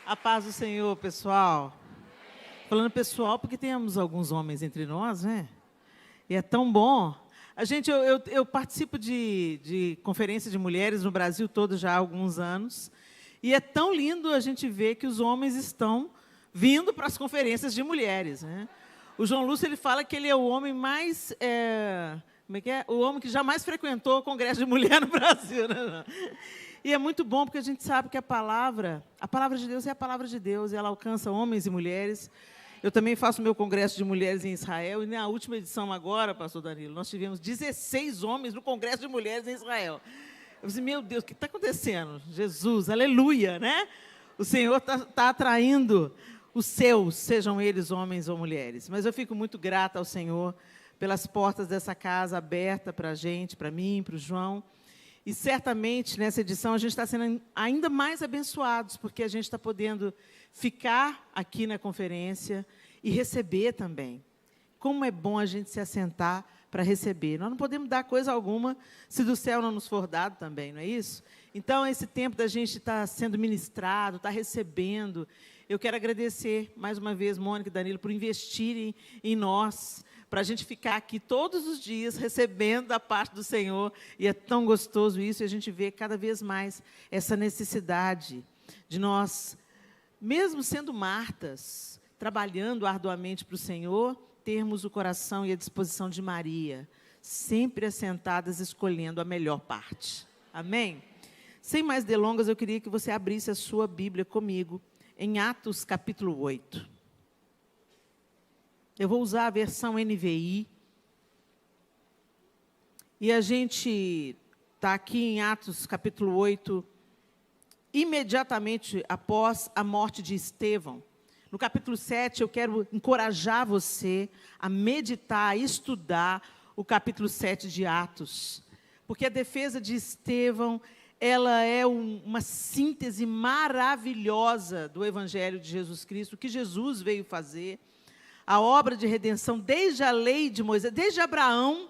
A paz do Senhor, pessoal. Falando pessoal, porque temos alguns homens entre nós, né? E é tão bom. Eu participo de conferência de mulheres no Brasil todo já há alguns anos. E é tão lindo a gente ver que os homens estão vindo para as conferências de mulheres, né? O João Lúcio, ele fala que ele é o homem mais... como é que é? O homem que jamais frequentou o congresso de mulher no Brasil, né? E é muito bom, porque a gente sabe que a palavra de Deus é a palavra de Deus, e ela alcança homens e mulheres. Eu também faço meu congresso de mulheres em Israel, e na última edição agora, pastor Danilo, nós tivemos 16 homens no congresso de mulheres em Israel. Eu disse, meu Deus, o que está acontecendo? Jesus, aleluia, né? O Senhor está atraindo os seus, sejam eles homens ou mulheres. Mas eu fico muito grata ao Senhor pelas portas dessa casa aberta para a gente, para mim, para o João. E certamente, nessa edição, a gente está sendo ainda mais abençoados, porque a gente está podendo ficar aqui na conferência e receber também. Como é bom a gente se assentar para receber. Nós não podemos dar coisa alguma se do céu não nos for dado também, não é isso? Então, esse tempo da gente estar sendo ministrado, estar recebendo, eu quero agradecer, mais uma vez, Mônica e Danilo, por investirem em nós, para a gente ficar aqui todos os dias recebendo da parte do Senhor, e é tão gostoso isso, e a gente vê cada vez mais essa necessidade de nós, mesmo sendo Martas, trabalhando arduamente para o Senhor, termos o coração e a disposição de Maria, sempre assentadas, escolhendo a melhor parte. Amém? Sem mais delongas, eu queria que você abrisse a sua Bíblia comigo, em Atos capítulo 8. Eu vou usar a versão NVI. E a gente está aqui em Atos, capítulo 8, imediatamente após a morte de Estevão. No capítulo 7, eu quero encorajar você a meditar, a estudar o capítulo 7 de Atos. Porque a defesa de Estevão, ela é uma síntese maravilhosa do Evangelho de Jesus Cristo, o que Jesus veio fazer. A obra de redenção, desde a lei de Moisés, desde Abraão,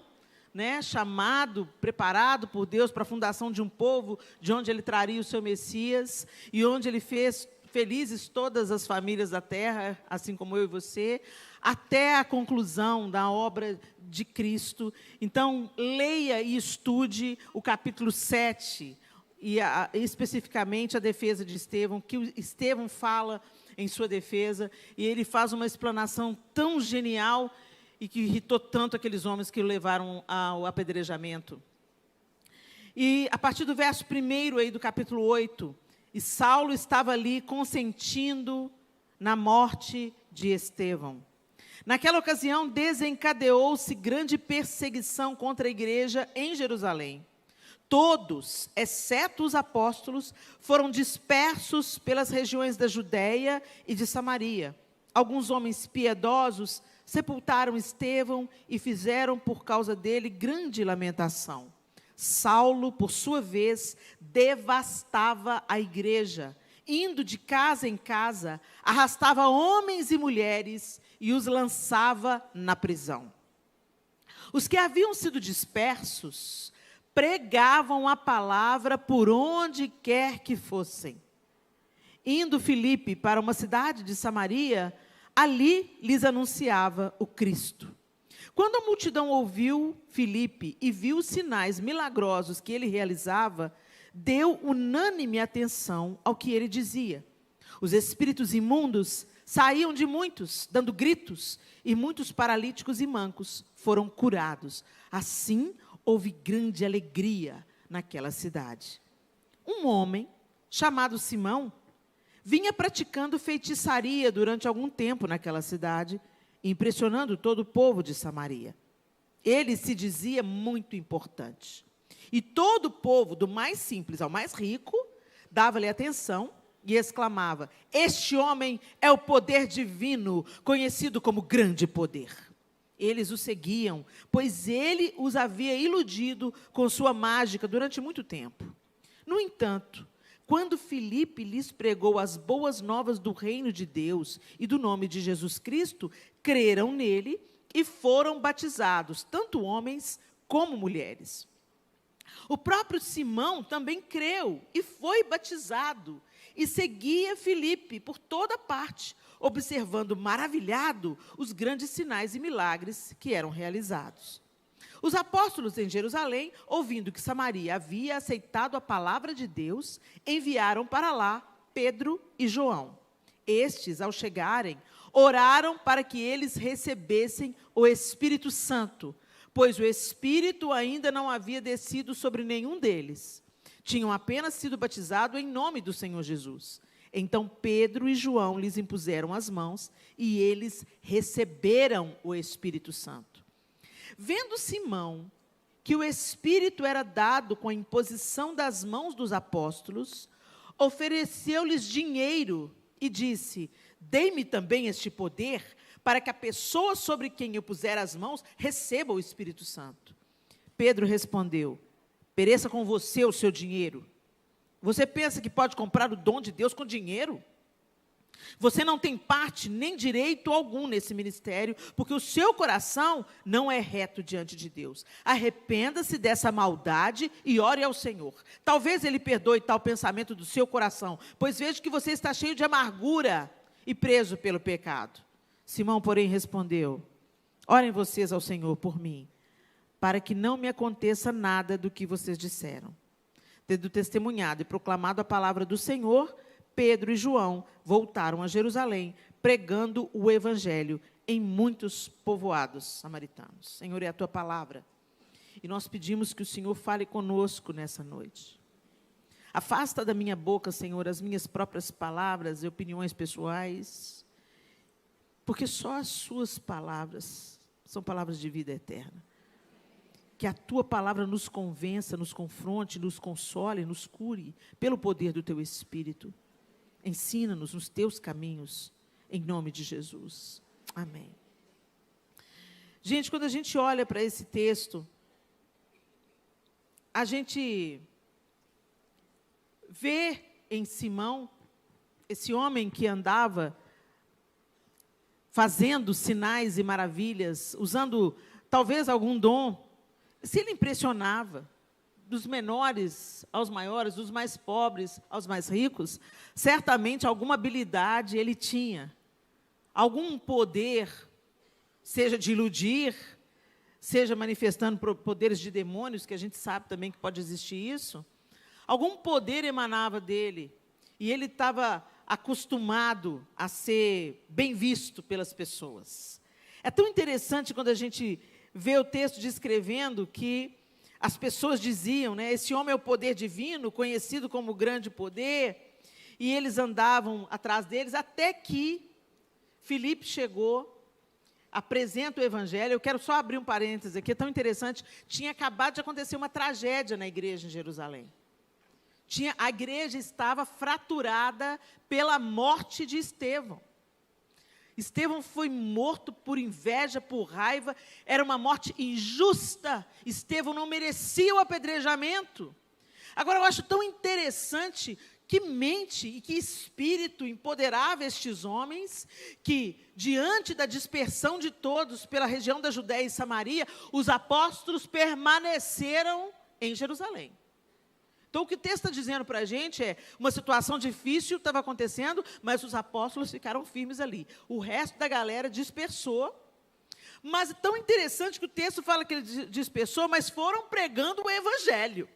né, chamado, preparado por Deus para a fundação de um povo, de onde ele traria o seu Messias, e onde ele fez felizes todas as famílias da terra, assim como eu e você, até a conclusão da obra de Cristo. Então, leia e estude o capítulo 7, e especificamente a defesa de Estevão, que Estevão fala em sua defesa, e ele faz uma explanação tão genial e que irritou tanto aqueles homens que o levaram ao apedrejamento. E a partir do verso 1 aí do capítulo 8, e Saulo estava ali consentindo na morte de Estevão. Naquela ocasião, desencadeou-se grande perseguição contra a igreja em Jerusalém. Todos, exceto os apóstolos, foram dispersos pelas regiões da Judéia e de Samaria. Alguns homens piedosos sepultaram Estevão e fizeram por causa dele grande lamentação. Saulo, por sua vez, devastava a igreja, indo de casa em casa, arrastava homens e mulheres e os lançava na prisão. Os que haviam sido dispersos pregavam a palavra por onde quer que fossem. Indo Filipe para uma cidade de Samaria, ali lhes anunciava o Cristo. Quando a multidão ouviu Filipe e viu os sinais milagrosos que ele realizava, deu unânime atenção ao que ele dizia. Os espíritos imundos saíam de muitos, dando gritos, e muitos paralíticos e mancos foram curados. Assim, houve grande alegria naquela cidade. Um homem, chamado Simão, vinha praticando feitiçaria durante algum tempo naquela cidade, impressionando todo o povo de Samaria. Ele se dizia muito importante. E todo o povo, do mais simples ao mais rico, dava-lhe atenção e exclamava: este homem é o poder divino, conhecido como grande poder. Eles o seguiam, pois ele os havia iludido com sua mágica durante muito tempo. No entanto, quando Filipe lhes pregou as boas novas do reino de Deus e do nome de Jesus Cristo, creram nele e foram batizados, tanto homens como mulheres. O próprio Simão também creu e foi batizado. e seguia Filipe por toda parte, observando maravilhado os grandes sinais e milagres que eram realizados. Os apóstolos em Jerusalém, ouvindo que Samaria havia aceitado a palavra de Deus, enviaram para lá Pedro e João. Estes, ao chegarem, oraram para que eles recebessem o Espírito Santo, pois o Espírito ainda não havia descido sobre nenhum deles. Tinham apenas sido batizados em nome do Senhor Jesus. Então Pedro e João lhes impuseram as mãos e eles receberam o Espírito Santo. Vendo Simão que o Espírito era dado com a imposição das mãos dos apóstolos, ofereceu-lhes dinheiro e disse: dei-me também este poder, para que a pessoa sobre quem eu puser as mãos receba o Espírito Santo. Pedro respondeu: pereça com você o seu dinheiro. Você pensa que pode comprar o dom de Deus com dinheiro? Você não tem parte nem direito algum nesse ministério, porque o seu coração não é reto diante de Deus. Arrependa-se dessa maldade e ore ao Senhor. Talvez Ele perdoe tal pensamento do seu coração, pois vejo que você está cheio de amargura e preso pelo pecado. Simão, porém, respondeu: orem vocês ao Senhor por mim, para que não me aconteça nada do que vocês disseram. Tendo testemunhado e proclamado a palavra do Senhor, Pedro e João voltaram a Jerusalém, pregando o evangelho em muitos povoados samaritanos. Senhor, é a tua palavra. E nós pedimos que o Senhor fale conosco nessa noite. Afasta da minha boca, Senhor, as minhas próprias palavras e opiniões pessoais, porque só as suas palavras são palavras de vida eterna. Que a tua palavra nos convença, nos confronte, nos console, nos cure, pelo poder do teu Espírito. Ensina-nos nos teus caminhos, em nome de Jesus. Amém. Gente, quando a gente olha para esse texto, a gente vê em Simão, esse homem que andava fazendo sinais e maravilhas, usando talvez algum dom, se ele impressionava, dos menores aos maiores, dos mais pobres aos mais ricos, certamente alguma habilidade ele tinha, algum poder, seja de iludir, seja manifestando poderes de demônios, que a gente sabe também que pode existir isso, algum poder emanava dele, e ele estava acostumado a ser bem visto pelas pessoas. É tão interessante quando a gente vê o texto descrevendo que as pessoas diziam, né, esse homem é o poder divino, conhecido como o grande poder, e eles andavam atrás deles, até que Filipe chegou, apresenta o evangelho. Eu quero só abrir um parênteses aqui, é tão interessante, tinha acabado de acontecer uma tragédia na igreja em Jerusalém. A igreja estava fraturada pela morte de Estevão. Estevão foi morto por inveja, por raiva, era uma morte injusta. Estevão não merecia o apedrejamento. Agora, eu acho tão interessante que mente e que espírito empoderava estes homens, que, diante da dispersão de todos pela região da Judéia e Samaria, os apóstolos permaneceram em Jerusalém. Então, o que o texto está dizendo para a gente é, uma situação difícil estava acontecendo, mas os apóstolos ficaram firmes ali. O resto da galera dispersou, mas é tão interessante que o texto fala que ele dispersou, mas foram pregando o evangelho.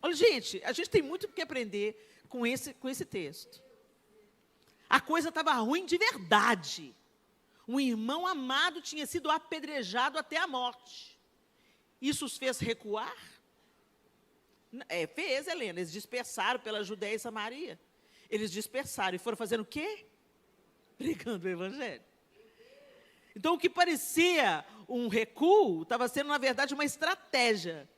Olha, gente, a gente tem muito o que aprender com esse texto. A coisa estava ruim de verdade. Um irmão amado tinha sido apedrejado até a morte. Isso os fez recuar? Fez, Helena, eles dispersaram pela Judéia e Samaria. Eles dispersaram e foram fazendo o quê? Pregando o evangelho. Então, o que parecia um recuo, estava sendo, na verdade, uma estratégia,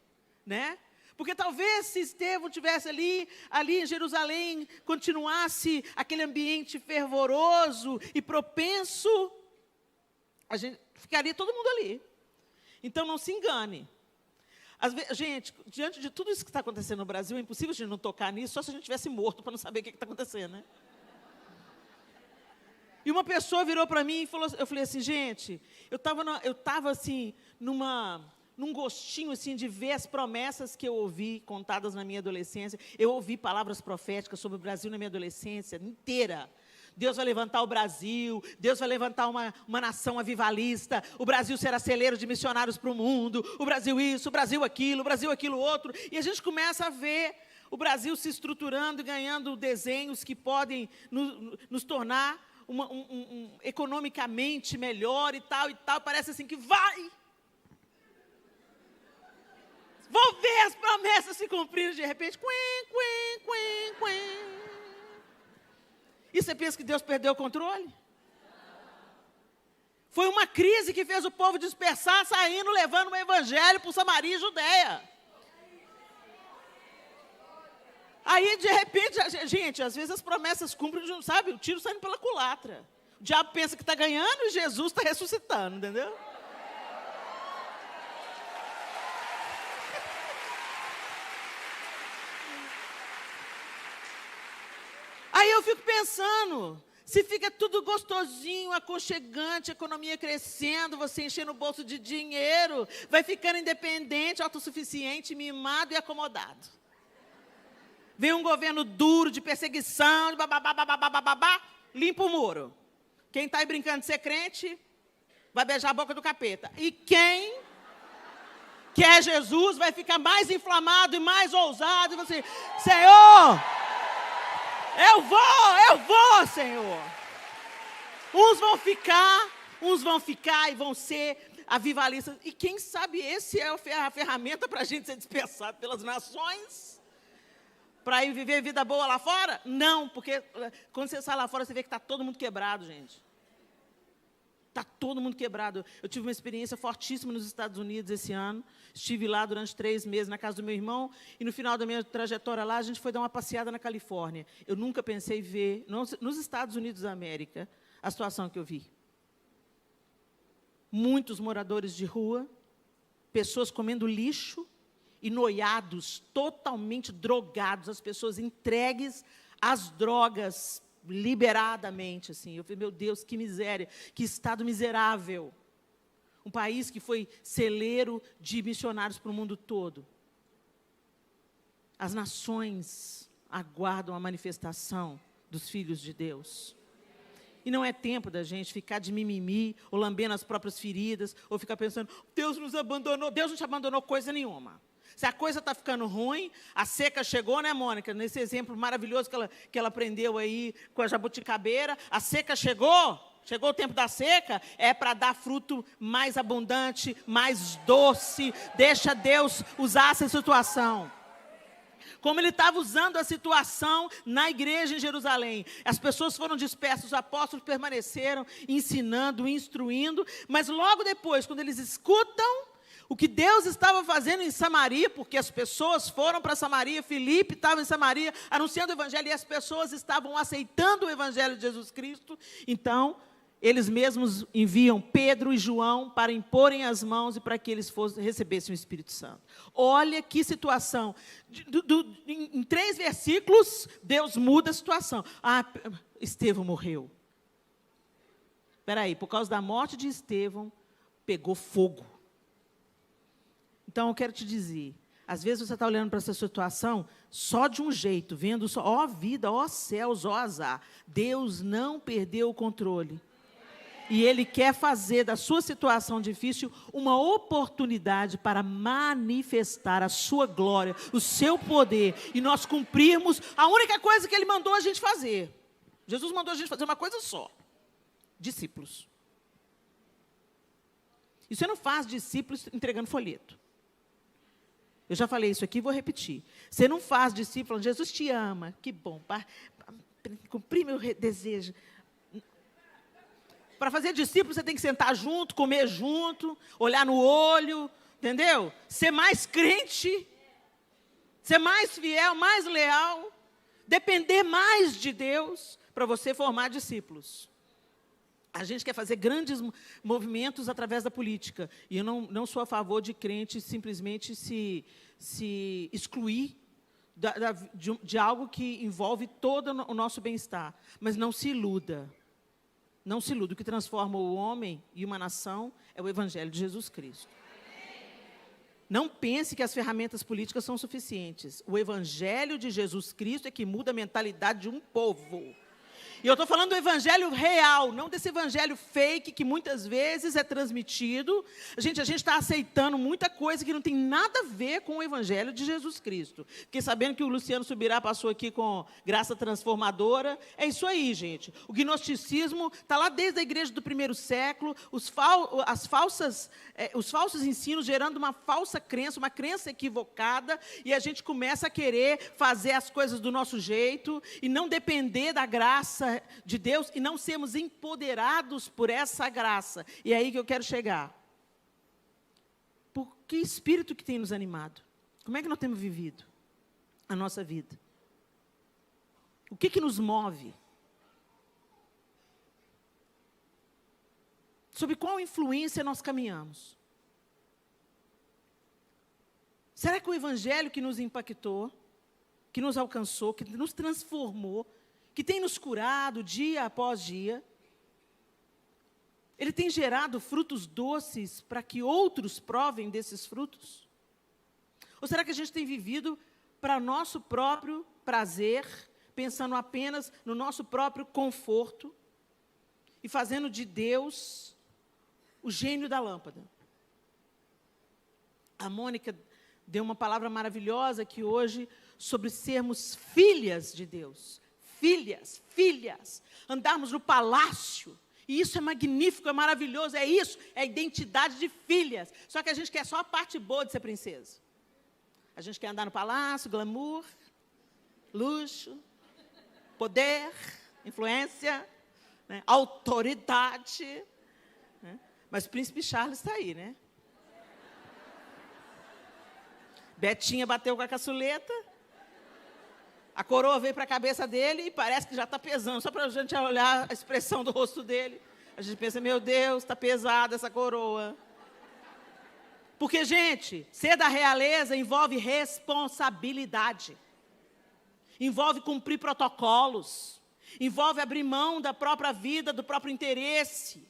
né? Porque talvez se Estevão tivesse ali em Jerusalém, continuasse aquele ambiente fervoroso e propenso, ficaria todo mundo ali. Então, não se engane. Gente, diante de tudo isso que está acontecendo no Brasil, é impossível a gente não tocar nisso, só se a gente tivesse morto para não saber o que está acontecendo, né? E uma pessoa virou para mim e falou, eu falei assim, gente, eu estava assim, num gostinho assim de ver as promessas que eu ouvi contadas na minha adolescência. Eu ouvi palavras proféticas sobre o Brasil na minha adolescência inteira. Deus vai levantar o Brasil, Deus vai levantar uma nação avivalista, o Brasil será celeiro de missionários para o mundo, o Brasil isso, o Brasil aquilo outro. E a gente começa a ver o Brasil se estruturando e ganhando desenhos que podem nos tornar economicamente melhor e tal. Parece assim que vai. Vou ver as promessas se cumprirem de repente. E você pensa que Deus perdeu o controle? Foi uma crise que fez o povo dispersar, saindo, levando o evangelho para Samaria e Judeia. Aí, de repente, gente, às vezes as promessas cumprem, sabe? O tiro saindo pela culatra. O diabo pensa que está ganhando e Jesus está ressuscitando, entendeu? Aí eu fico pensando, se fica tudo gostosinho, aconchegante, a economia crescendo, você enchendo o bolso de dinheiro, vai ficando independente, autossuficiente, mimado e acomodado. Vem um governo duro, de perseguição, de babá, limpa o muro. Quem está aí brincando de ser crente, vai beijar a boca do capeta. E quem quer Jesus vai ficar mais inflamado e mais ousado, e você, Senhor... Eu vou, Senhor. Uns vão ficar e vão ser avivalistas. E quem sabe esse é a ferramenta para a gente ser dispersado pelas nações? Para ir viver vida boa lá fora? Não, porque quando você sai lá fora, você vê que está todo mundo quebrado, gente. Está todo mundo quebrado. Eu tive uma experiência fortíssima nos Estados Unidos esse ano. Estive lá durante 3 meses na casa do meu irmão. E no final da minha trajetória lá, a gente foi dar uma passeada na Califórnia. Eu nunca pensei ver, nos Estados Unidos da América, a situação que eu vi. Muitos moradores de rua, pessoas comendo lixo e noiados, totalmente drogados, as pessoas entregues às drogas, liberadamente, assim. Eu falei, meu Deus, que miséria, que estado miserável. Um país que foi celeiro de missionários para o mundo todo. As nações aguardam a manifestação dos filhos de Deus. E não é tempo da gente ficar de mimimi, ou lambendo as próprias feridas, ou ficar pensando, Deus nos abandonou. Deus não te abandonou coisa nenhuma. Se a coisa está ficando ruim, a seca chegou, né, Mônica? Nesse exemplo maravilhoso que ela aprendeu aí com a jabuticabeira, a seca chegou o tempo da seca, é para dar fruto mais abundante, mais doce. Deixa Deus usar essa situação. Como Ele estava usando a situação na igreja em Jerusalém. As pessoas foram dispersas, os apóstolos permaneceram ensinando, instruindo, mas logo depois, quando eles escutam o que Deus estava fazendo em Samaria, porque as pessoas foram para Samaria, Filipe estava em Samaria, anunciando o Evangelho, e as pessoas estavam aceitando o Evangelho de Jesus Cristo. Então, eles mesmos enviam Pedro e João para imporem as mãos e para que eles recebessem o Espírito Santo. Olha que situação. Em 3 versículos, Deus muda a situação. Estevão morreu. Espera aí, por causa da morte de Estevão, pegou fogo. Então, eu quero te dizer, às vezes você está olhando para essa situação só de um jeito, vendo só, ó vida, ó céus, ó azar. Deus não perdeu o controle. E Ele quer fazer da sua situação difícil uma oportunidade para manifestar a sua glória, o seu poder, e nós cumprirmos a única coisa que Ele mandou a gente fazer. Jesus mandou a gente fazer uma coisa só: discípulos. E você não faz discípulos entregando folheto. Eu já falei isso aqui e vou repetir. Você não faz discípulo, Jesus te ama, que bom, para cumprir meu desejo. Para fazer discípulo, você tem que sentar junto, comer junto, olhar no olho, entendeu? Ser mais crente, ser mais fiel, mais leal, depender mais de Deus para você formar discípulos. A gente quer fazer grandes movimentos através da política. E eu não sou a favor de crente simplesmente se excluir de algo que envolve todo o nosso bem-estar. Mas não se iluda. Não se iluda. O que transforma o homem e uma nação é o Evangelho de Jesus Cristo. Não pense que as ferramentas políticas são suficientes. O evangelho de Jesus Cristo é que muda a mentalidade de um povo. E eu estou falando do evangelho real, não desse evangelho fake que muitas vezes é transmitido. A gente está aceitando muita coisa que não tem nada a ver com o evangelho de Jesus Cristo. Fiquei sabendo que o Luciano Subirá passou aqui com graça transformadora. É isso aí, gente. O gnosticismo está lá desde a igreja do primeiro século, os falsos ensinos gerando uma falsa crença, uma crença equivocada, e a gente começa a querer fazer as coisas do nosso jeito e não depender da graça de Deus e não sermos empoderados por essa graça. E é aí que eu quero chegar. Por que espírito que tem nos animado? Como é que nós temos vivido a nossa vida? O que nos move? Sobre qual influência nós caminhamos? Será que o evangelho que nos impactou, que nos alcançou, que nos transformou, que tem nos curado dia após dia, ele tem gerado frutos doces para que outros provem desses frutos? Ou será que a gente tem vivido para nosso próprio prazer, pensando apenas no nosso próprio conforto e fazendo de Deus o gênio da lâmpada? A Mônica deu uma palavra maravilhosa aqui hoje sobre sermos filhas de Deus. Filhas, andarmos no palácio, e isso é magnífico, é maravilhoso, é isso, é a identidade de filhas. Só que a gente quer só a parte boa de ser princesa. A gente quer andar no palácio, glamour, luxo, poder, influência, né, autoridade, né? Mas o príncipe Charles está aí, né? Betinha bateu com a caçuleta, a coroa veio para a cabeça dele e parece que já está pesando. Só para a gente olhar a expressão do rosto dele, a gente pensa, meu Deus, está pesada essa coroa. Porque, gente, ser da realeza envolve responsabilidade. Envolve cumprir protocolos. Envolve abrir mão da própria vida, do próprio interesse.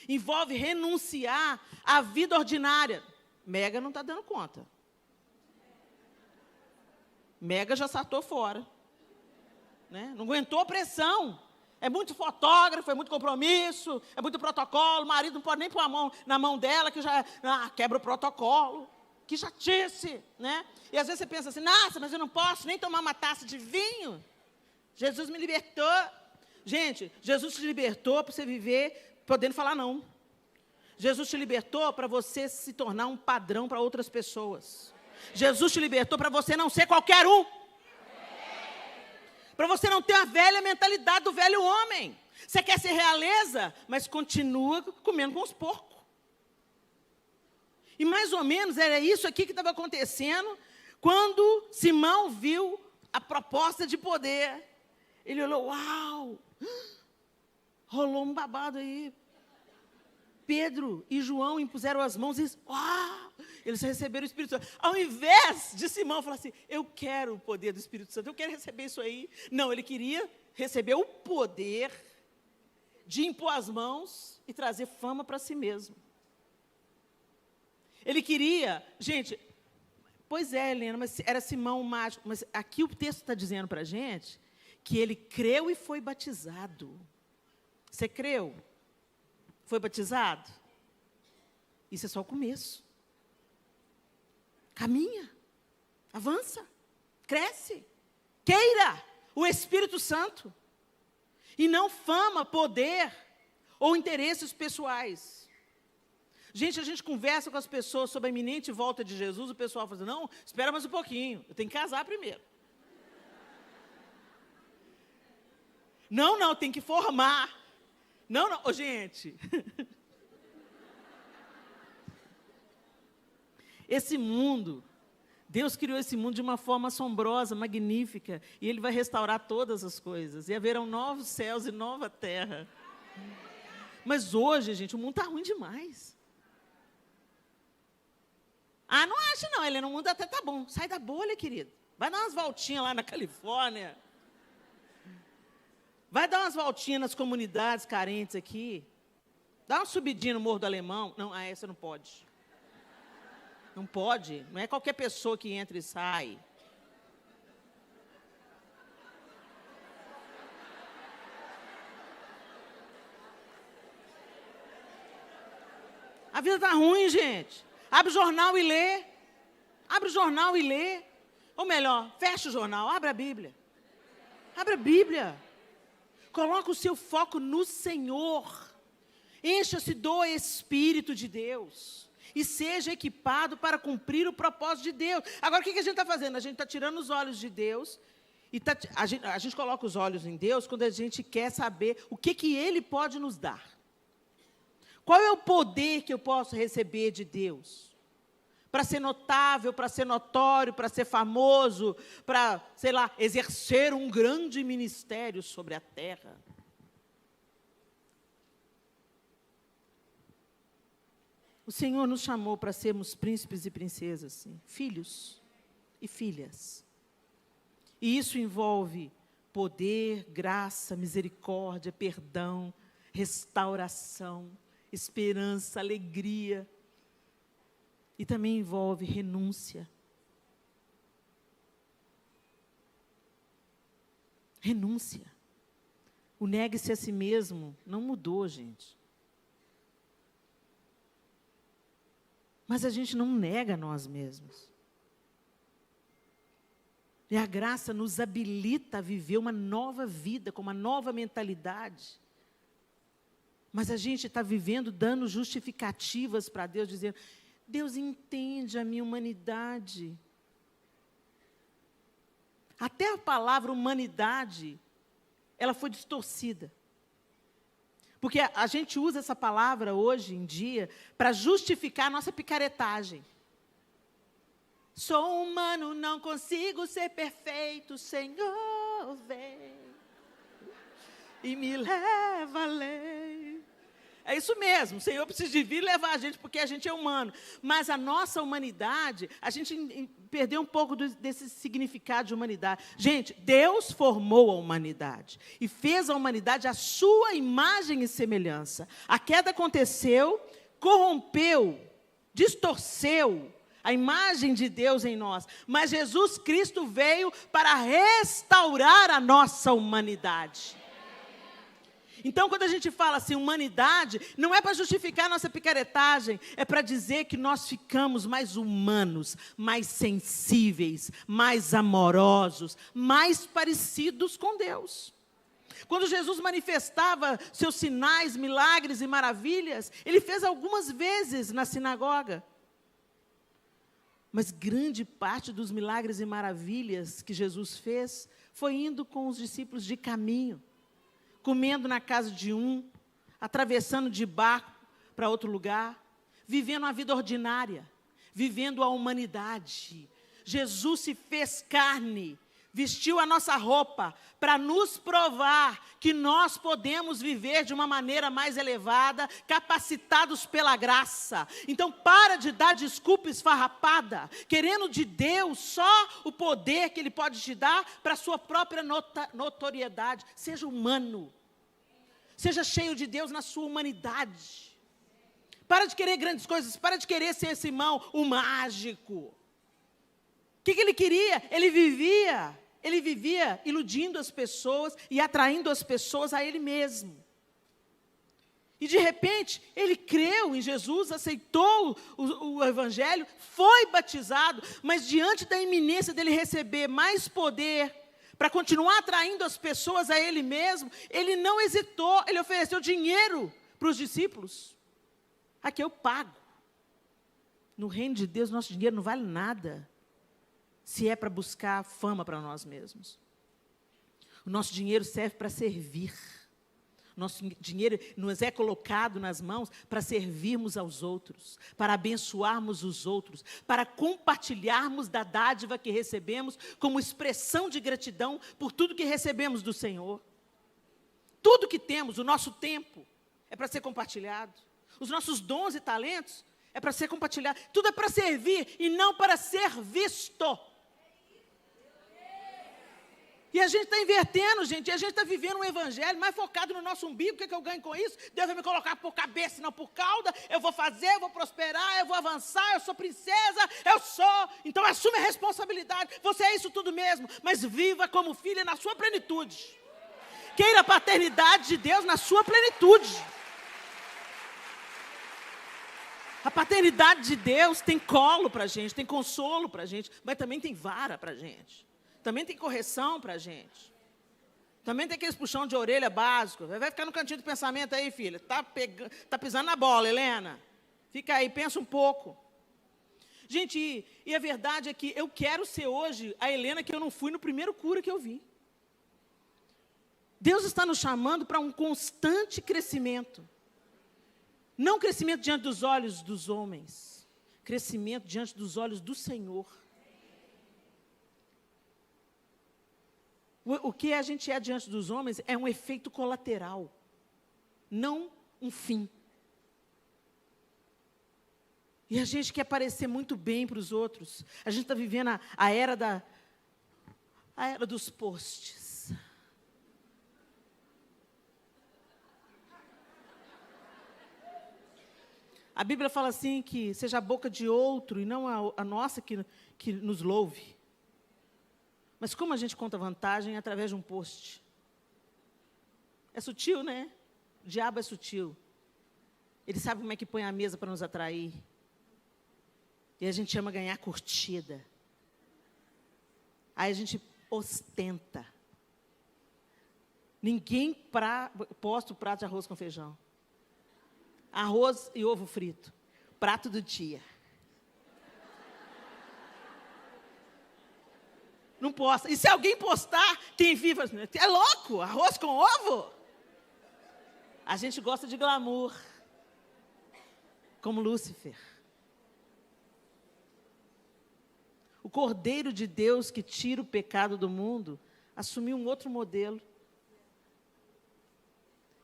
Envolve renunciar à vida ordinária. Mega não está dando conta. Mega já saltou fora, né? Não aguentou a pressão. É muito fotógrafo, é muito compromisso, é muito protocolo. O marido não pode nem pôr a mão na mão dela, que já quebra o protocolo. Que chatice, né? E às vezes você pensa assim, nossa, mas eu não posso nem tomar uma taça de vinho. Jesus me libertou. Gente, Jesus te libertou para você viver podendo falar não. Jesus te libertou para você se tornar um padrão para outras pessoas. Jesus te libertou para você não ser qualquer um. Para você não ter a velha mentalidade do velho homem. Você quer ser realeza, mas continua comendo com os porcos. E mais ou menos era isso aqui que estava acontecendo quando Simão viu a proposta de poder. Ele olhou, uau, rolou um babado aí. Pedro e João impuseram as mãos e disse, uau, eles receberam o Espírito Santo. Ao invés de Simão falar assim, eu quero o poder do Espírito Santo, eu quero receber isso aí. Não, ele queria receber o poder de impor as mãos e trazer fama para si mesmo. Ele queria, gente, pois é, Helena, mas era Simão o mágico, mas aqui o texto está dizendo para a gente que ele creu e foi batizado. Você creu? Foi batizado? Isso é só o começo. Caminha, avança, cresce, queira o Espírito Santo. E não fama, poder ou interesses pessoais. Gente, a gente conversa com as pessoas sobre a iminente volta de Jesus, o pessoal fala assim, não, espera mais um pouquinho, eu tenho que casar primeiro. Não, tem que formar. Não, oh, gente. Esse mundo, Deus criou esse mundo de uma forma assombrosa, magnífica, e Ele vai restaurar todas as coisas, e haverão novos céus e nova terra. Mas hoje, gente, o mundo está ruim demais. Ah, não acha não, Helena, o mundo até está bom. Sai da bolha, querido. Vai dar umas voltinhas lá na Califórnia. Vai dar umas voltinhas nas comunidades carentes aqui. Dá uma subidinha no Morro do Alemão. Não, essa não pode. Não pode, não é qualquer pessoa que entra e sai. A vida está ruim, gente. Abre o jornal e lê. Abre o jornal e lê. Ou melhor, fecha o jornal, abre a Bíblia. Abre a Bíblia. Coloca o seu foco no Senhor. Encha-se do Espírito de Deus. E seja equipado para cumprir o propósito de Deus. Agora, o que a gente está fazendo? A gente está tirando os olhos de Deus. E a gente coloca os olhos em Deus quando a gente quer saber o que Ele pode nos dar. Qual é o poder que eu posso receber de Deus? Para ser notável, para ser notório, para ser famoso, para, sei lá, exercer um grande ministério sobre a terra. O Senhor nos chamou para sermos príncipes e princesas, sim, filhos e filhas. E isso envolve poder, graça, misericórdia, perdão, restauração, esperança, alegria. E também envolve renúncia. Renúncia. O negue-se a si mesmo não mudou, gente. Mas a gente não nega a nós mesmos. E a graça nos habilita a viver uma nova vida, com uma nova mentalidade. Mas a gente está vivendo, dando justificativas para Deus, dizendo, Deus entende a minha humanidade. Até a palavra humanidade, ela foi distorcida. Porque a gente usa essa palavra hoje em dia para justificar a nossa picaretagem. Sou humano, não consigo ser perfeito, Senhor, vem e me leva além. É isso mesmo, o Senhor precisa de vir levar a gente, porque a gente é humano. Mas a nossa humanidade, a gente perdeu um pouco desse significado de humanidade. Gente, Deus formou a humanidade e fez a humanidade à sua imagem e semelhança. A queda aconteceu, corrompeu, distorceu a imagem de Deus em nós. Mas Jesus Cristo veio para restaurar a nossa humanidade. Então, quando a gente fala assim, humanidade, não é para justificar a nossa picaretagem, é para dizer que nós ficamos mais humanos, mais sensíveis, mais amorosos, mais parecidos com Deus. Quando Jesus manifestava seus sinais, milagres e maravilhas, Ele fez algumas vezes na sinagoga. Mas grande parte dos milagres e maravilhas que Jesus fez, foi indo com os discípulos de caminho, comendo na casa de um, atravessando de barco para outro lugar, vivendo uma vida ordinária, vivendo a humanidade. Jesus se fez carne, vestiu a nossa roupa para nos provar que nós podemos viver de uma maneira mais elevada, capacitados pela graça. Então, para de dar desculpa esfarrapada, querendo de Deus só o poder que Ele pode te dar para a sua própria notoriedade. Seja humano. Seja cheio de Deus na sua humanidade. Para de querer grandes coisas, para de querer ser esse irmão, o mágico. O que ele queria? Ele vivia iludindo as pessoas e atraindo as pessoas a ele mesmo. E de repente, ele creu em Jesus, aceitou o Evangelho, foi batizado, mas diante da iminência dele receber mais poder, para continuar atraindo as pessoas a ele mesmo, ele não hesitou, ele ofereceu dinheiro para os discípulos. Aqui eu pago. No reino de Deus, nosso dinheiro não vale nada, se é para buscar fama para nós mesmos. O nosso dinheiro serve para servir. Nosso dinheiro nos é colocado nas mãos para servirmos aos outros, para abençoarmos os outros, para compartilharmos da dádiva que recebemos como expressão de gratidão por tudo que recebemos do Senhor. Tudo que temos, o nosso tempo, é para ser compartilhado. Os nossos dons e talentos é para ser compartilhado. Tudo é para servir e não para ser visto. E a gente está invertendo, gente, e a gente está vivendo um evangelho mais focado no nosso umbigo. O que eu ganho com isso? Deus vai me colocar por cabeça e não por cauda. Eu vou fazer, eu vou prosperar, eu vou avançar, eu sou princesa, eu sou. Então assume a responsabilidade. Você é isso tudo mesmo, mas viva como filha na sua plenitude. Queira a paternidade de Deus na sua plenitude. A paternidade de Deus tem colo para a gente, tem consolo para a gente, mas também tem vara para a gente. Também tem correção para a gente. Também tem aqueles puxão de orelha básico. Vai ficar no cantinho do pensamento aí, filha. Tá pisando na bola, Helena. Fica aí, pensa um pouco. Gente, e a verdade é que eu quero ser hoje a Helena que eu não fui no primeiro cura que eu vi. Deus está nos chamando para um constante crescimento. Não crescimento diante dos olhos dos homens. Crescimento diante dos olhos do Senhor. O que a gente é diante dos homens é um efeito colateral, não um fim. E a gente quer parecer muito bem para os outros. A gente está vivendo a era dos posts. A Bíblia fala assim que seja a boca de outro e não a nossa que nos louve. Mas como a gente conta vantagem através de um post? É sutil, né? O diabo é sutil. Ele sabe como é que põe a mesa para nos atrair. E a gente ama ganhar curtida. Aí a gente ostenta. Ninguém posta o prato de arroz com feijão. Arroz e ovo frito. Prato do dia. Não posta. E se alguém postar, tem viva. É louco, arroz com ovo? A gente gosta de glamour. Como Lúcifer. O Cordeiro de Deus que tira o pecado do mundo, assumiu um outro modelo.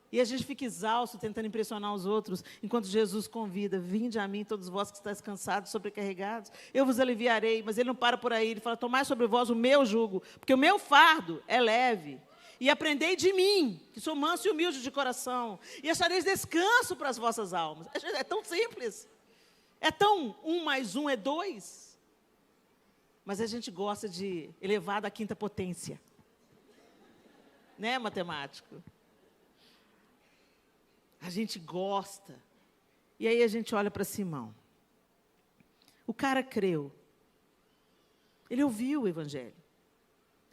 E a gente fica exausto tentando impressionar os outros, enquanto Jesus convida: vinde a mim todos vós que estáis cansados, sobrecarregados, eu vos aliviarei. Mas ele não para por aí, ele fala: tomai sobre vós o meu jugo, porque o meu fardo é leve. E aprendei de mim, que sou manso e humilde de coração, e achareis descanso para as vossas almas. É tão simples. É tão 1 mais 1 é 2. Mas a gente gosta de elevar da quinta potência. Né, matemático? A gente gosta. E aí a gente olha para Simão. O cara creu. Ele ouviu o evangelho.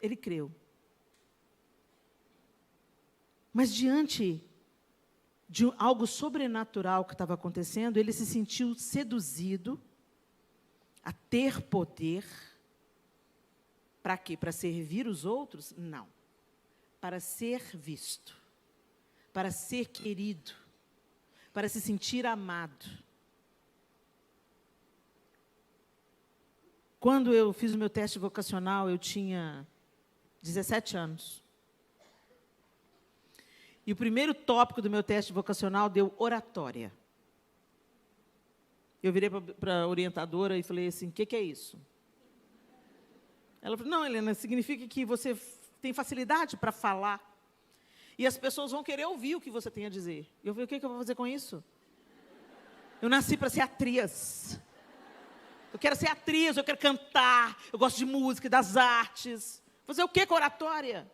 Ele creu. Mas diante de algo sobrenatural que estava acontecendo, ele se sentiu seduzido a ter poder. Para quê? Para servir os outros? Não. Para ser visto. Para ser querido, para se sentir amado. Quando eu fiz o meu teste vocacional, eu tinha 17 anos. E o primeiro tópico do meu teste vocacional deu oratória. Eu virei para a orientadora e falei assim: o que é isso? Ela falou: não, Helena, significa que você tem facilidade para falar. E as pessoas vão querer ouvir o que você tem a dizer. Eu falei: o que eu vou fazer com isso? Eu nasci para ser atriz. Eu quero ser atriz, eu quero cantar. Eu gosto de música, das artes. Fazer o que com oratória?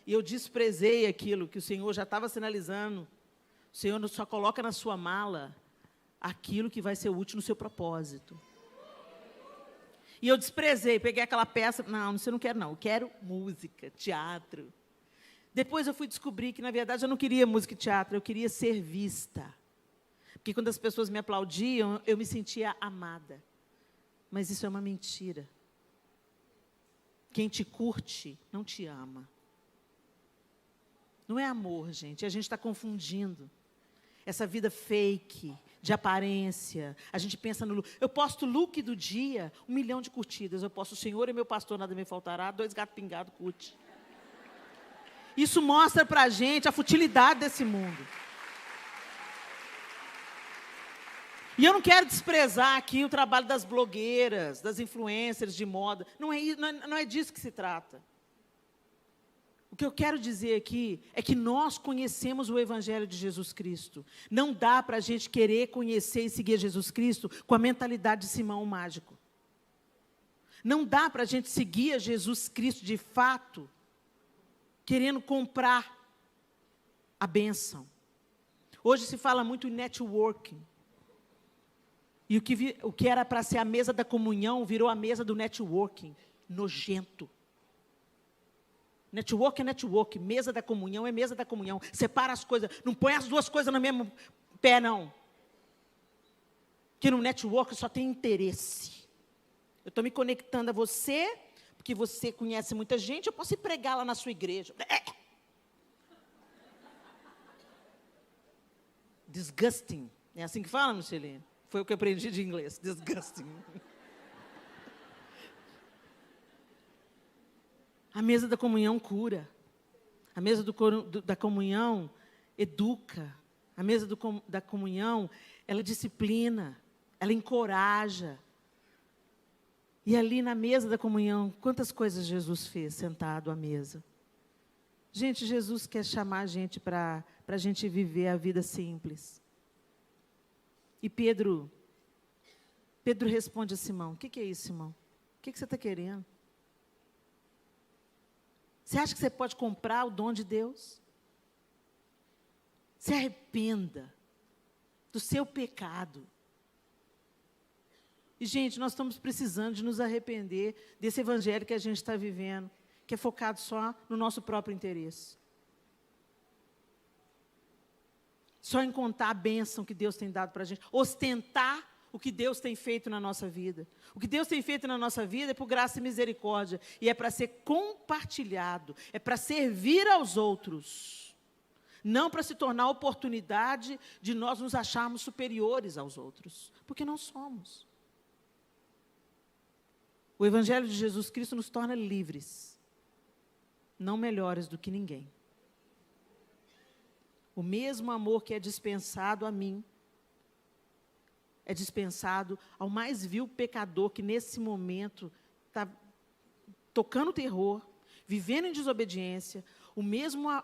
E eu desprezei aquilo que o Senhor já estava sinalizando. O Senhor só coloca na sua mala aquilo que vai ser útil no seu propósito. E eu desprezei, peguei aquela peça. Não, isso eu não quero não. Eu quero música, teatro. Depois eu fui descobrir que, na verdade, eu não queria música e teatro, eu queria ser vista. Porque quando as pessoas me aplaudiam, eu me sentia amada. Mas isso é uma mentira. Quem te curte, não te ama. Não é amor, gente, a gente está confundindo. Essa vida fake, de aparência, a gente pensa no look. Eu posto look do dia, 1 milhão de curtidas. Eu posto: o Senhor é meu pastor, nada me faltará, 2 gatos pingados, curte. Isso mostra para a gente a futilidade desse mundo. E eu não quero desprezar aqui o trabalho das blogueiras, das influencers de moda. Não é disso que se trata. O que eu quero dizer aqui é que nós conhecemos o Evangelho de Jesus Cristo. Não dá para a gente querer conhecer e seguir Jesus Cristo com a mentalidade de Simão o Mágico. Não dá para a gente seguir a Jesus Cristo de fato, querendo comprar a bênção. Hoje se fala muito em networking. E o que era para ser a mesa da comunhão virou a mesa do networking. Nojento. Network é network, mesa da comunhão é mesa da comunhão. Separa as coisas, não põe as duas coisas no mesmo pé, não. Porque no network só tem interesse. Eu estou me conectando a você, porque você conhece muita gente, eu posso ir pregar lá na sua igreja. Disgusting. É assim que fala, Michelene? Foi o que eu aprendi de inglês. Disgusting. A mesa da comunhão cura. A mesa da comunhão educa. A mesa da comunhão, ela disciplina. Ela encoraja. E ali na mesa da comunhão, quantas coisas Jesus fez sentado à mesa? Gente, Jesus quer chamar a gente para a gente viver a vida simples. E Pedro responde a Simão: o que é isso, Simão? O que você está querendo? Você acha que você pode comprar o dom de Deus? Se arrependa do seu pecado. E, gente, nós estamos precisando de nos arrepender desse evangelho que a gente está vivendo, que é focado só no nosso próprio interesse. Só em contar a bênção que Deus tem dado para a gente. Ostentar o que Deus tem feito na nossa vida. O que Deus tem feito na nossa vida é por graça e misericórdia. E é para ser compartilhado. É para servir aos outros. Não para se tornar oportunidade de nós nos acharmos superiores aos outros. Porque não somos. O Evangelho de Jesus Cristo nos torna livres. Não melhores do que ninguém. O mesmo amor que é dispensado a mim, é dispensado ao mais vil pecador que nesse momento está tocando terror, vivendo em desobediência.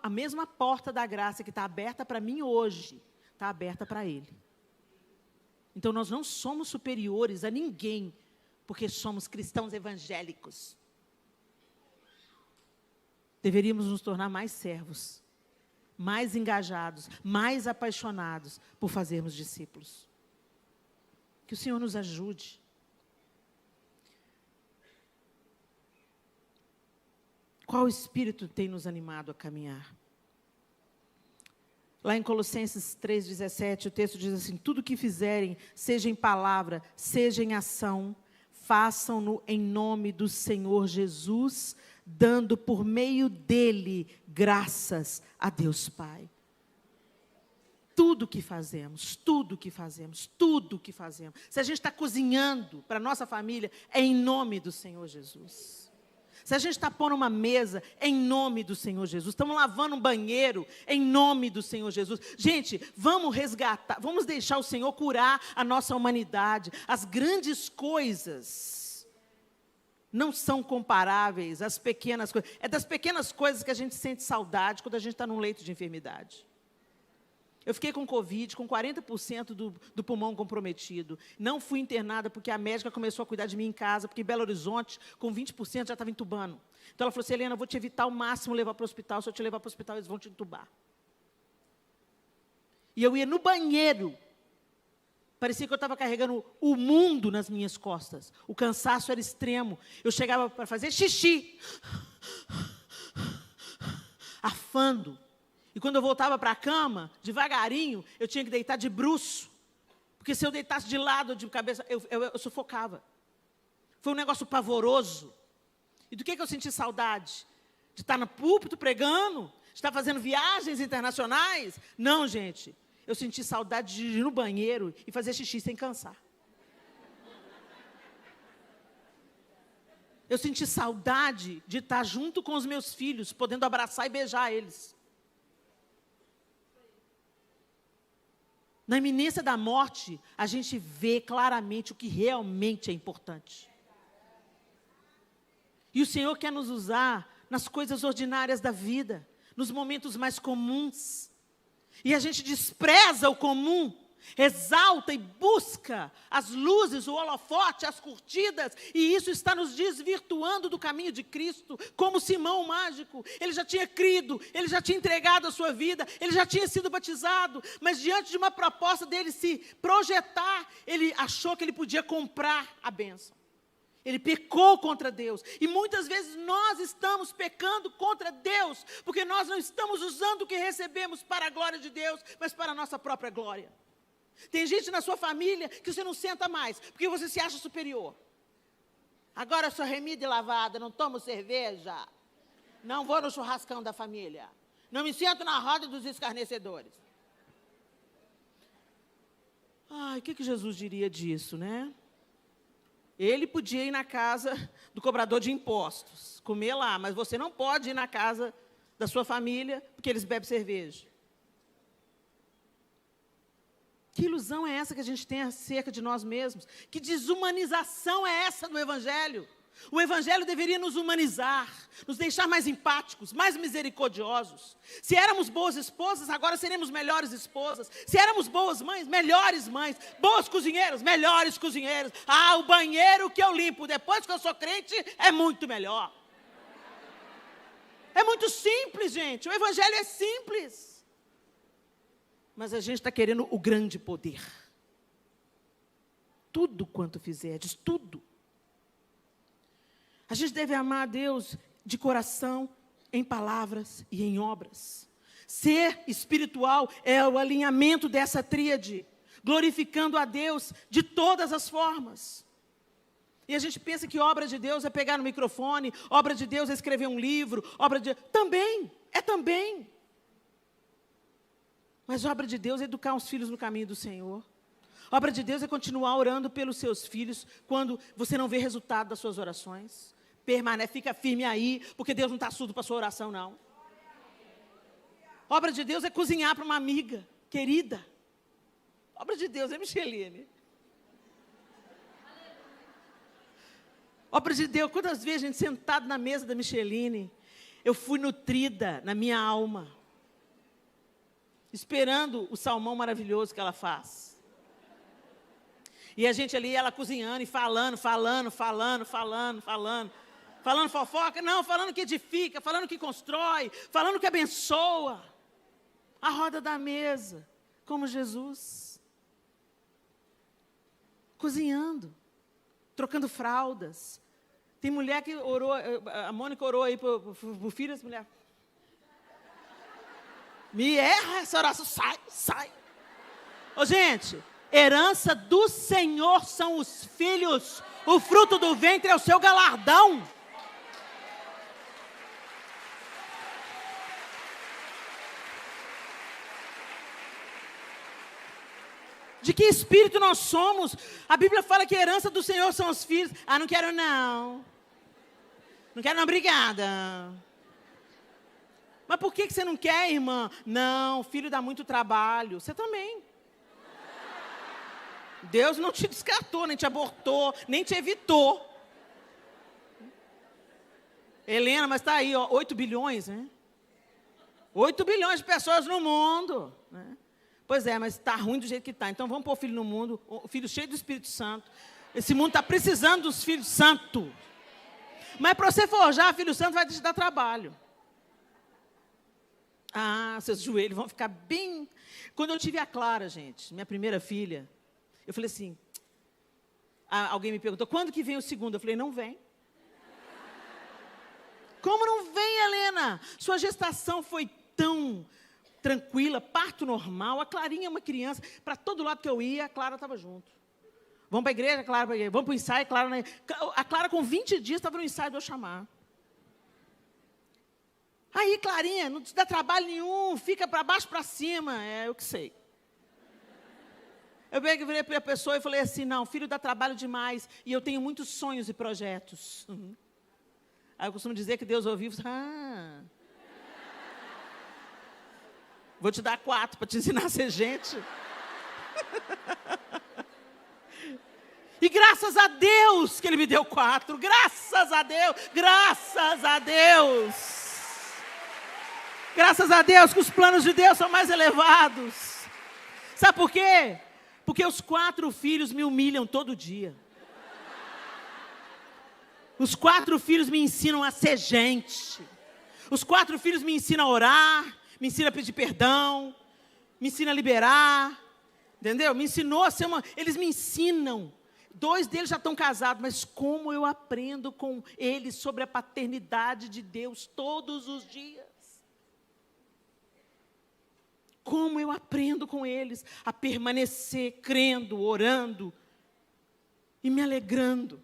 A mesma porta da graça que está aberta para mim hoje, está aberta para ele. Então nós não somos superiores a ninguém, porque somos cristãos evangélicos. Deveríamos nos tornar mais servos, mais engajados, mais apaixonados por fazermos discípulos. Que o Senhor nos ajude. Qual Espírito tem nos animado a caminhar? Lá em Colossenses 3,17, o texto diz assim: tudo que fizerem, seja em palavra, seja em ação, façam-no em nome do Senhor Jesus, dando por meio dele graças a Deus Pai. Tudo que fazemos, tudo que fazemos, tudo que fazemos. Se a gente está cozinhando para a nossa família, é em nome do Senhor Jesus. Se a gente está pondo uma mesa, é em nome do Senhor Jesus. Estamos lavando um banheiro, é em nome do Senhor Jesus. Gente, vamos resgatar, vamos deixar o Senhor curar a nossa humanidade. As grandes coisas não são comparáveis às pequenas coisas. É das pequenas coisas que a gente sente saudade quando a gente está num leito de enfermidade. Eu fiquei com Covid, com 40% do pulmão comprometido. Não fui internada porque a médica começou a cuidar de mim em casa, porque em Belo Horizonte, com 20%, já estava entubando. Então ela falou assim: Helena, eu vou te evitar ao máximo levar para o hospital. Se eu te levar para o hospital, eles vão te entubar. E eu ia no banheiro. Parecia que eu estava carregando o mundo nas minhas costas. O cansaço era extremo. Eu chegava para fazer xixi. Afando. E quando eu voltava para a cama, devagarinho, eu tinha que deitar de bruço. Porque se eu deitasse de lado ou de cabeça, eu sufocava. Foi um negócio pavoroso. E do que eu senti saudade? De estar no púlpito pregando? De estar fazendo viagens internacionais? Não, gente. Eu senti saudade de ir no banheiro e fazer xixi sem cansar. Eu senti saudade de estar junto com os meus filhos, podendo abraçar e beijar eles. Na iminência da morte, a gente vê claramente o que realmente é importante. E o Senhor quer nos usar nas coisas ordinárias da vida, nos momentos mais comuns. E a gente despreza o comum, exalta e busca as luzes, o holofote, as curtidas, e isso está nos desvirtuando do caminho de Cristo, como Simão o mágico. Ele já tinha crido, ele já tinha entregado a sua vida, ele já tinha sido batizado, mas diante de uma proposta dele se projetar, ele achou que ele podia comprar a bênção. Ele pecou contra Deus. E muitas vezes nós estamos pecando contra Deus, porque nós não estamos usando o que recebemos para a glória de Deus, mas para a nossa própria glória. Tem gente na sua família que você não senta mais, porque você se acha superior. Agora eu sou remida e lavada, não tomo cerveja, não vou no churrascão da família, não me sento na roda dos escarnecedores. Ai, o que Jesus diria disso, né? Ele podia ir na casa do cobrador de impostos, comer lá, mas você não pode ir na casa da sua família, porque eles bebem cerveja. Que ilusão é essa que a gente tem acerca de nós mesmos? Que desumanização é essa do Evangelho? O Evangelho deveria nos humanizar, nos deixar mais empáticos, mais misericordiosos. Se éramos boas esposas, agora seremos melhores esposas. Se éramos boas mães, melhores mães. Boas cozinheiras, melhores cozinheiros. Ah, o banheiro que eu limpo depois que eu sou crente é muito melhor. É muito simples, gente. O Evangelho é simples. Mas a gente está querendo o grande poder. Tudo quanto fizerdes, tudo. A gente deve amar a Deus de coração, em palavras e em obras. Ser espiritual é o alinhamento dessa tríade, glorificando a Deus de todas as formas. E a gente pensa que obra de Deus é pegar no microfone, obra de Deus é escrever um livro, também. Mas obra de Deus é educar os filhos no caminho do Senhor. Obra de Deus é continuar orando pelos seus filhos quando você não vê resultado das suas orações. Permanece, fica firme aí, porque Deus não está surdo para a sua oração, não. Obra de Deus é cozinhar para uma amiga querida. Obra de Deus é Micheline. Obra de Deus, quantas vezes a gente sentado na mesa da Micheline, eu fui nutrida na minha alma, esperando o salmão maravilhoso que ela faz. E a gente ali, ela cozinhando e falando fofoca, não, falando que edifica, falando que constrói, falando que abençoa. A roda da mesa, como Jesus. Cozinhando, trocando fraldas. Tem mulher que orou, a Mônica orou aí para o filho dessa mulher. Me erra essa oração, sai. Ô, gente, herança do Senhor são os filhos, o fruto do ventre é o seu galardão. De que espírito nós somos? A Bíblia fala que a herança do Senhor são os filhos. Ah, não quero não. Não quero não, obrigada. Mas por que você não quer, irmã? Não, filho dá muito trabalho. Você também. Deus não te descartou, nem te abortou, nem te evitou. Helena, mas está aí, ó, 8 bilhões, né? 8 bilhões de pessoas no mundo, né? Pois é, mas está ruim do jeito que está. Então vamos pôr o filho no mundo, o filho cheio do Espírito Santo. Esse mundo está precisando dos filhos santos. Mas para você forjar filho santo vai te dar trabalho. Ah, seus joelhos vão ficar bem... Quando eu tive a Clara, gente, minha primeira filha, eu falei assim, alguém me perguntou, quando que vem o segundo? Eu falei, não vem. Como não vem, Helena? Sua gestação foi tão tranquila, parto normal, a Clarinha é uma criança, para todo lado que eu ia, a Clara estava junto. Vamos para a igreja, Clara para a igreja. Vamos para o ensaio, Clara... A Clara com 20 dias estava no ensaio de eu chamar. Aí, Clarinha, não te dá trabalho nenhum, fica para baixo, para cima. É, eu que sei. Eu virei para a pessoa e falei assim, não, filho dá trabalho demais, e eu tenho muitos sonhos e projetos. Aí eu costumo dizer que Deus ouviu, vou te dar 4 para te ensinar a ser gente. E graças a Deus que Ele me deu 4. Graças a Deus. Graças a Deus. Graças a Deus que os planos de Deus são mais elevados. Sabe por quê? Porque os 4 filhos me humilham todo dia. Os 4 filhos me ensinam a ser gente. Os 4 filhos me ensinam a orar, me ensinam a pedir perdão, me ensinam a liberar, entendeu? Me ensinou a ser uma... Eles me ensinam. 2 deles já estão casados, mas como eu aprendo com eles sobre a paternidade de Deus todos os dias. Como eu aprendo com eles a permanecer crendo, orando e me alegrando.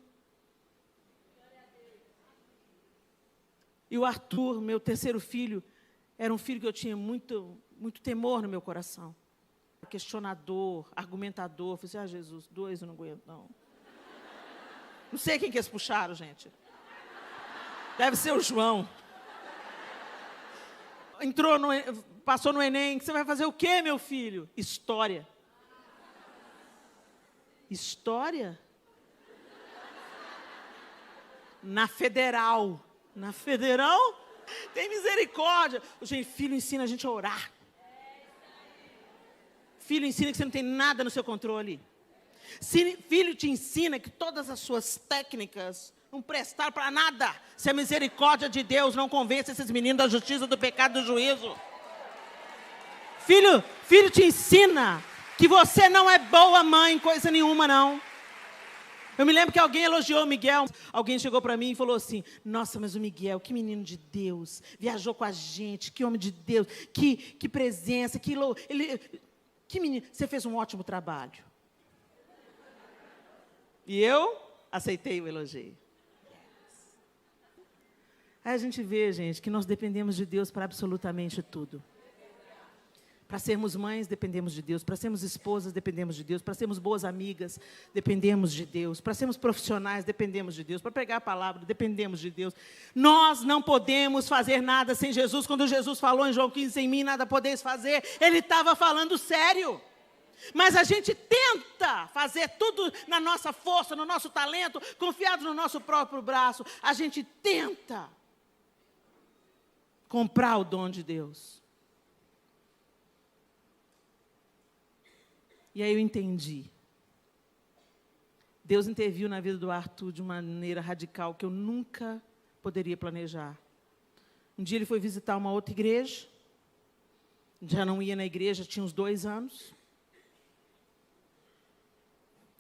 E o Arthur, meu terceiro filho, era um filho que eu tinha muito temor no meu coração. Questionador, argumentador. Eu falei assim, Jesus, 2 eu não aguento, não. Não sei quem que eles puxaram, gente. Deve ser o João. Passou no Enem. Você vai fazer o quê, meu filho? História. História? Na Federal. Na Federal? Tem misericórdia. Gente, filho ensina a gente a orar. Filho ensina que você não tem nada no seu controle. Filho te ensina que todas as suas técnicas não prestaram para nada. Se a misericórdia de Deus não convence esses meninos da justiça, do pecado e do juízo. Filho te ensina que você não é boa mãe, coisa nenhuma, não. Eu me lembro que alguém elogiou o Miguel. Alguém chegou para mim e falou assim, nossa, mas o Miguel, que menino de Deus, viajou com a gente, que homem de Deus, que presença, que menino, você fez um ótimo trabalho. E eu aceitei o elogio. Aí a gente vê, gente, que nós dependemos de Deus para absolutamente tudo. Para sermos mães, dependemos de Deus. Para sermos esposas, dependemos de Deus. Para sermos boas amigas, dependemos de Deus. Para sermos profissionais, dependemos de Deus. Para pregar a palavra, dependemos de Deus. Nós não podemos fazer nada sem Jesus. Quando Jesus falou em João 15, em mim nada podeis fazer, Ele estava falando sério. Mas a gente tenta fazer tudo na nossa força, no nosso talento, confiado no nosso próprio braço. A gente tenta comprar o dom de Deus. E aí eu entendi. Deus interviu na vida do Arthur de uma maneira radical que eu nunca poderia planejar. Um dia ele foi visitar uma outra igreja. Já não ia na igreja, tinha uns 2 anos.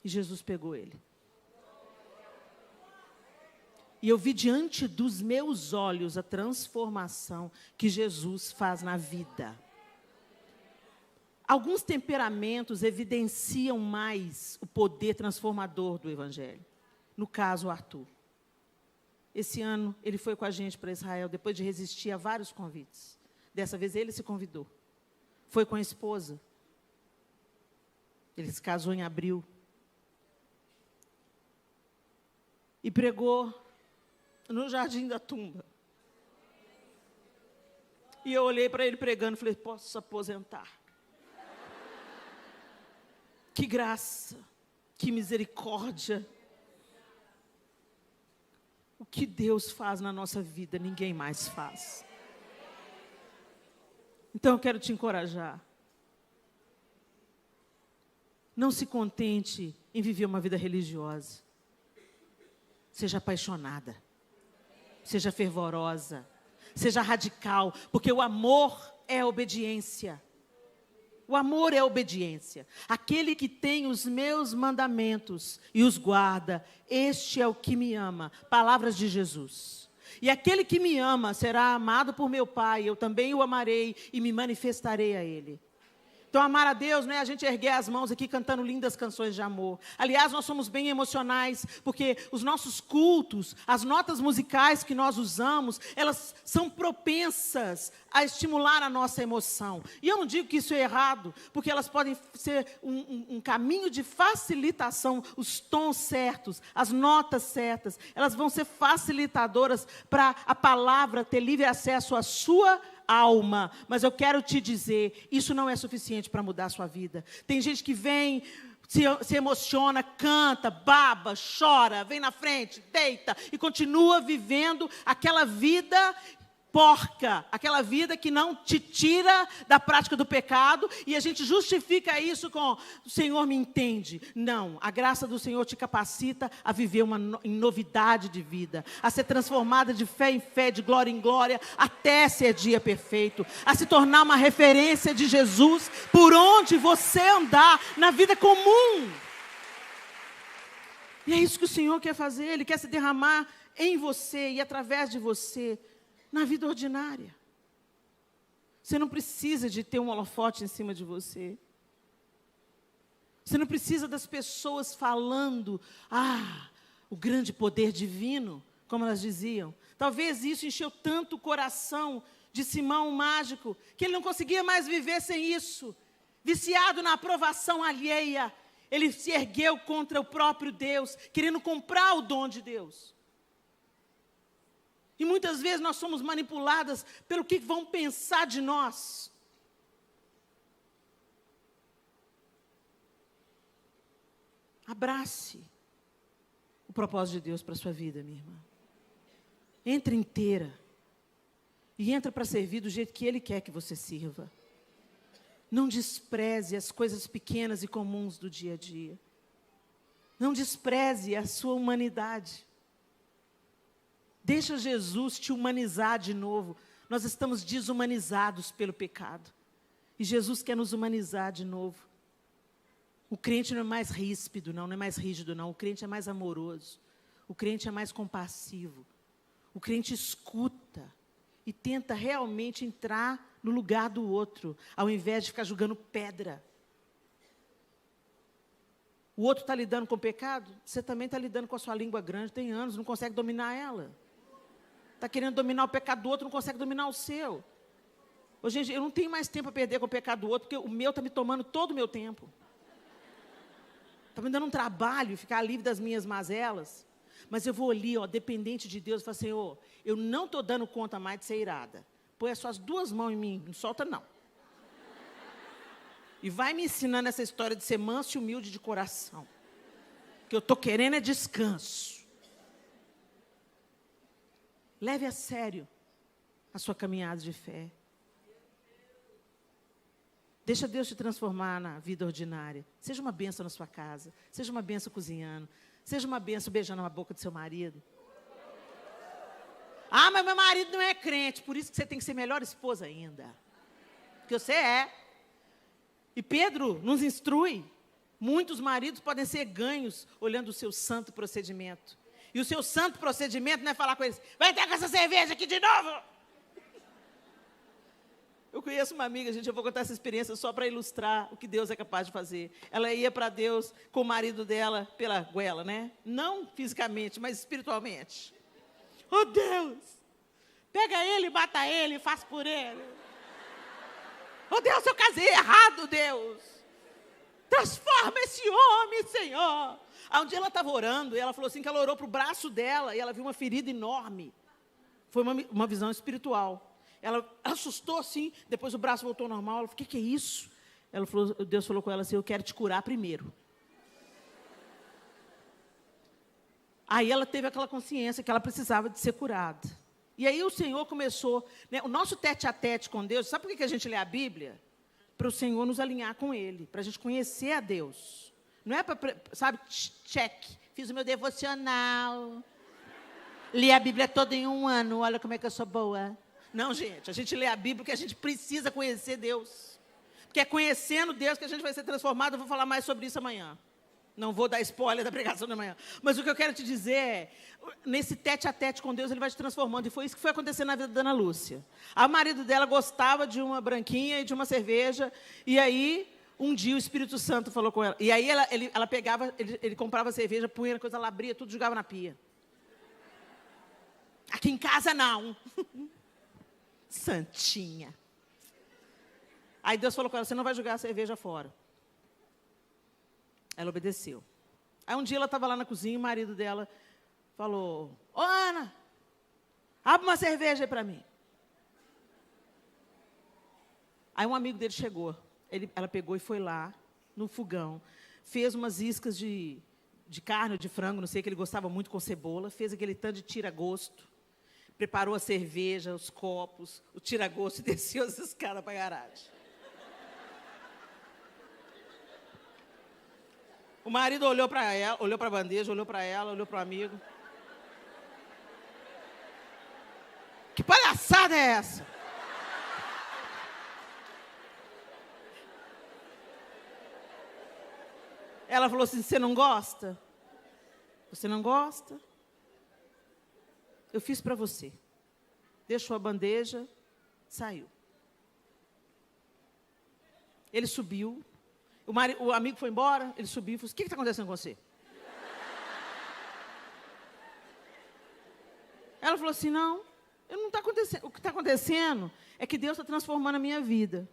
E Jesus pegou ele. E eu vi diante dos meus olhos a transformação que Jesus faz na vida. Alguns temperamentos evidenciam mais o poder transformador do Evangelho. No caso, o Arthur. Esse ano, ele foi com a gente para Israel, depois de resistir a vários convites. Dessa vez, ele se convidou. Foi com a esposa. Ele se casou em abril. E pregou no Jardim da Tumba. E eu olhei para ele pregando e falei, posso aposentar. Que graça, que misericórdia. O que Deus faz na nossa vida, ninguém mais faz. Então eu quero te encorajar. Não se contente em viver uma vida religiosa. Seja apaixonada. Seja fervorosa. Seja radical, porque o amor é obediência. O amor é obediência. Aquele que tem os meus mandamentos e os guarda, este é o que me ama. Palavras de Jesus. E aquele que me ama será amado por meu Pai, eu também o amarei e me manifestarei a Ele. Então, amar a Deus não é a gente erguer as mãos aqui cantando lindas canções de amor. Aliás, nós somos bem emocionais, porque os nossos cultos, as notas musicais que nós usamos, elas são propensas a estimular a nossa emoção. E eu não digo que isso é errado, porque elas podem ser um caminho de facilitação, os tons certos, as notas certas, elas vão ser facilitadoras para a palavra ter livre acesso à sua alma. Mas eu quero te dizer, isso não é suficiente para mudar a sua vida. Tem gente que vem se emociona, canta, baba, chora, vem na frente, deita e continua vivendo aquela vida porca, aquela vida que não te tira da prática do pecado, e a gente justifica isso com: o Senhor me entende. Não, a graça do Senhor te capacita a viver em novidade de vida, a ser transformada de fé em fé, de glória em glória, até ser dia perfeito, a se tornar uma referência de Jesus por onde você andar na vida comum. E é isso que o Senhor quer fazer. Ele quer se derramar em você e através de você na vida ordinária. Você não precisa de ter um holofote em cima de você. Você não precisa das pessoas falando: o grande poder divino, como elas diziam. Talvez isso encheu tanto o coração de Simão o mágico, que ele não conseguia mais viver sem isso. Viciado na aprovação alheia, ele se ergueu contra o próprio Deus, querendo comprar o dom de Deus. E muitas vezes nós somos manipuladas pelo que vão pensar de nós. Abrace o propósito de Deus para a sua vida, minha irmã. Entre inteira. E entra para servir do jeito que Ele quer que você sirva. Não despreze as coisas pequenas e comuns do dia a dia. Não despreze a sua humanidade. Deixa Jesus te humanizar de novo. Nós estamos desumanizados pelo pecado. E Jesus quer nos humanizar de novo. O crente não é mais ríspido, não é mais rígido, não. O crente é mais amoroso. O crente é mais compassivo. O crente escuta e tenta realmente entrar no lugar do outro, ao invés de ficar jogando pedra. O outro está lidando com o pecado, você também está lidando com a sua língua grande, tem anos, não consegue dominar ela. Está querendo dominar o pecado do outro, não consegue dominar o seu. Ô, gente, eu não tenho mais tempo a perder com o pecado do outro, porque o meu está me tomando todo o meu tempo. Está me dando um trabalho ficar livre das minhas mazelas. Mas eu vou ali, dependente de Deus, e falo: Senhor, eu não estou dando conta mais de ser irada. Põe as suas duas mãos em mim, não solta não. E vai me ensinando essa história de ser manso e humilde de coração. O que eu estou querendo é descanso. Leve a sério a sua caminhada de fé. Deixa Deus te transformar na vida ordinária. Seja uma bênção na sua casa. Seja uma bênção cozinhando. Seja uma bênção beijando a boca do seu marido. Mas meu marido não é crente. Por isso que você tem que ser melhor esposa ainda. Porque você é. E Pedro nos instrui. Muitos maridos podem ser ganhos olhando o seu santo procedimento. E o seu santo procedimento não é falar com eles: vai entrar com essa cerveja aqui de novo. Eu conheço uma amiga, gente, eu vou contar essa experiência só para ilustrar o que Deus é capaz de fazer. Ela ia para Deus com o marido dela pela goela, né? Não fisicamente, mas espiritualmente. Oh, Deus, pega ele, mata ele, faz por ele. Oh, Deus, eu casei errado, Deus. Transforma esse homem, Senhor. Aí um dia ela estava orando, e ela falou assim, que ela orou para o braço dela, e ela viu uma ferida enorme. Foi uma visão espiritual. Ela assustou assim, depois o braço voltou ao normal. Ela falou: o que é isso? Deus falou com ela assim: eu quero te curar primeiro. Aí ela teve aquela consciência que ela precisava de ser curada. E aí o Senhor começou, né, o nosso tete-a-tete com Deus. Sabe por que a gente lê a Bíblia? Para o Senhor nos alinhar com Ele, para a gente conhecer a Deus. Não é para, sabe, cheque. Fiz o meu devocional. Li a Bíblia toda em um ano. Olha como é que eu sou boa. Não, gente, a gente lê a Bíblia porque a gente precisa conhecer Deus. Porque é conhecendo Deus que a gente vai ser transformado. Eu vou falar mais sobre isso amanhã. Não vou dar spoiler da pregação de amanhã. Mas o que eu quero te dizer é, nesse tete-a-tete com Deus, Ele vai te transformando. E foi isso que foi acontecendo na vida da Ana Lúcia. O marido dela gostava de uma branquinha e de uma cerveja. E aí, um dia o Espírito Santo falou com ela. E aí ela pegava, ele comprava cerveja, punha coisa, ela abria, tudo jogava na pia. Aqui em casa, não. Santinha. Aí Deus falou com ela: você não vai jogar a cerveja fora. Ela obedeceu. Aí um dia ela estava lá na cozinha e o marido dela falou: ô Ana, abre uma cerveja aí para mim. Aí um amigo dele chegou. Ela pegou e foi lá no fogão, fez umas iscas de carne ou de frango, não sei, que ele gostava muito com cebola, fez aquele tanto de tira-gosto, preparou a cerveja, os copos, o tira-gosto e desceu as escadas para a garagem. O marido olhou para ela, olhou para a bandeja, olhou para ela, olhou para o amigo. Que palhaçada é essa? Ela falou assim, você não gosta? Você não gosta? Eu fiz para você. Deixou a bandeja, saiu. Ele subiu. O amigo foi embora, ele subiu e falou, o que está acontecendo com você? Ela falou assim, não está acontecendo. O que está acontecendo é que Deus está transformando a minha vida.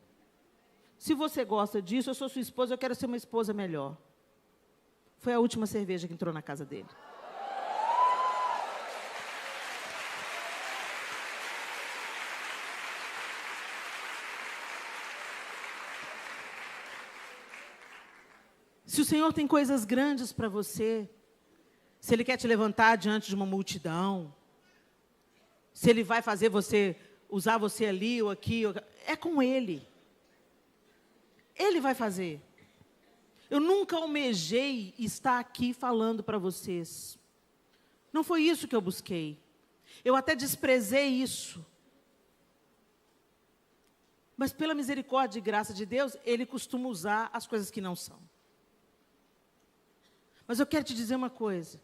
Se você gosta disso, eu sou sua esposa, eu quero ser uma esposa melhor. Foi a última cerveja que entrou na casa dele. Se o Senhor tem coisas grandes para você, se Ele quer te levantar diante de uma multidão, se Ele vai fazer você, usar você ali ou aqui, é com Ele. Ele vai fazer. Eu nunca almejei estar aqui falando para vocês. Não foi isso que eu busquei. Eu até desprezei isso. Mas pela misericórdia e graça de Deus, Ele costuma usar as coisas que não são. Mas eu quero te dizer uma coisa.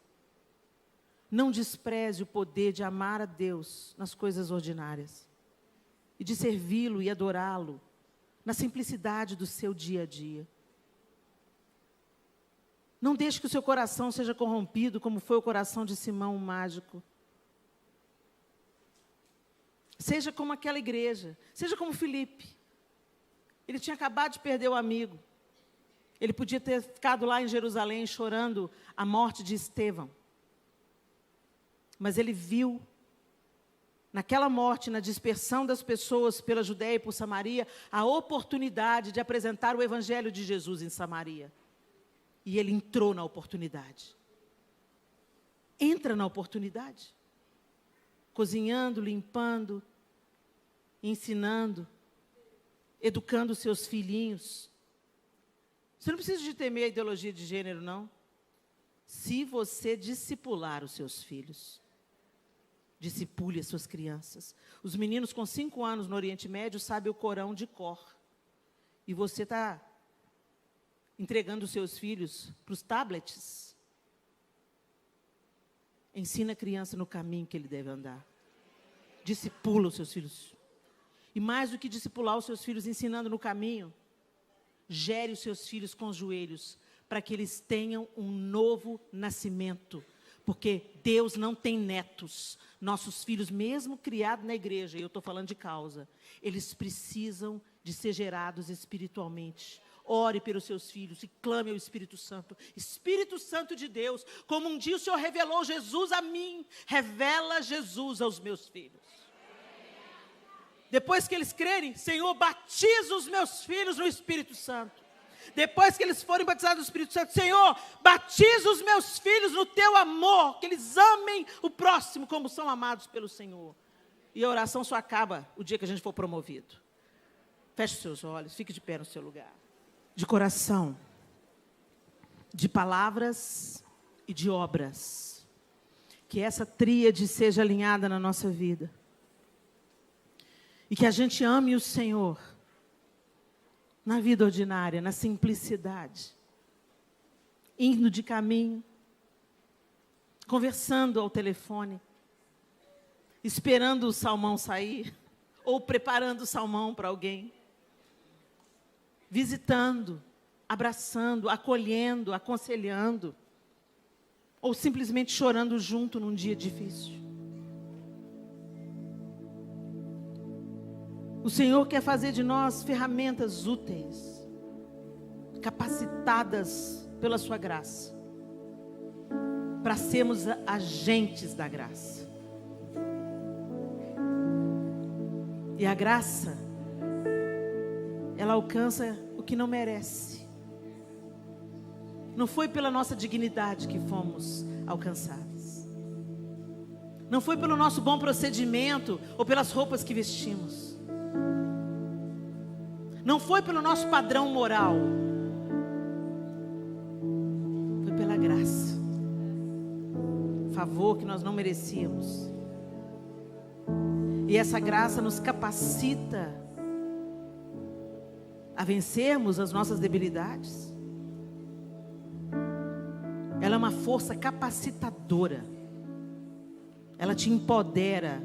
Não despreze o poder de amar a Deus nas coisas ordinárias. E de servi-lo e adorá-lo na simplicidade do seu dia a dia. Não deixe que o seu coração seja corrompido, como foi o coração de Simão, o mágico. Seja como aquela igreja. Seja como Filipe. Ele tinha acabado de perder o amigo. Ele podia ter ficado lá em Jerusalém chorando a morte de Estevão. Mas ele viu, naquela morte, na dispersão das pessoas pela Judéia e por Samaria, a oportunidade de apresentar o Evangelho de Jesus em Samaria. E ele entrou na oportunidade. Entra na oportunidade. Cozinhando, limpando, ensinando, educando os seus filhinhos. Você não precisa de temer a ideologia de gênero, não. Se você discipular os seus filhos, discipule as suas crianças. Os meninos com 5 anos no Oriente Médio sabem o Corão de cor. E você está entregando os seus filhos para os tablets. Ensina a criança no caminho que ele deve andar. Discipula os seus filhos. E mais do que discipular os seus filhos ensinando no caminho, gere os seus filhos com os joelhos, para que eles tenham um novo nascimento. Porque Deus não tem netos. Nossos filhos, mesmo criados na igreja, e eu estou falando de causa, eles precisam de ser gerados espiritualmente. Ore pelos seus filhos e clame ao Espírito Santo. Espírito Santo de Deus, como um dia o Senhor revelou Jesus a mim, revela Jesus aos meus filhos. Depois que eles crerem, Senhor, batiza os meus filhos no Espírito Santo. Depois que eles forem batizados no Espírito Santo, Senhor, batiza os meus filhos no teu amor, que eles amem o próximo como são amados pelo Senhor. E a oração só acaba o dia que a gente for promovido. Feche os seus olhos, fique de pé no seu lugar. De coração, de palavras e de obras. Que essa tríade seja alinhada na nossa vida. E que a gente ame o Senhor na vida ordinária, na simplicidade. Indo de caminho, conversando ao telefone, esperando o salmão sair, ou preparando o salmão para alguém. Visitando, abraçando, acolhendo, aconselhando, ou simplesmente chorando junto num dia difícil. O Senhor quer fazer de nós ferramentas úteis, capacitadas pela sua graça, para sermos agentes da graça. E a graça, ela alcança o que não merece. Não foi pela nossa dignidade que fomos alcançados. Não foi pelo nosso bom procedimento ou pelas roupas que vestimos. Não foi pelo nosso padrão moral. Foi pela graça. Favor que nós não merecíamos. E essa graça nos capacita a vencermos as nossas debilidades. Ela é uma força capacitadora. Ela te empodera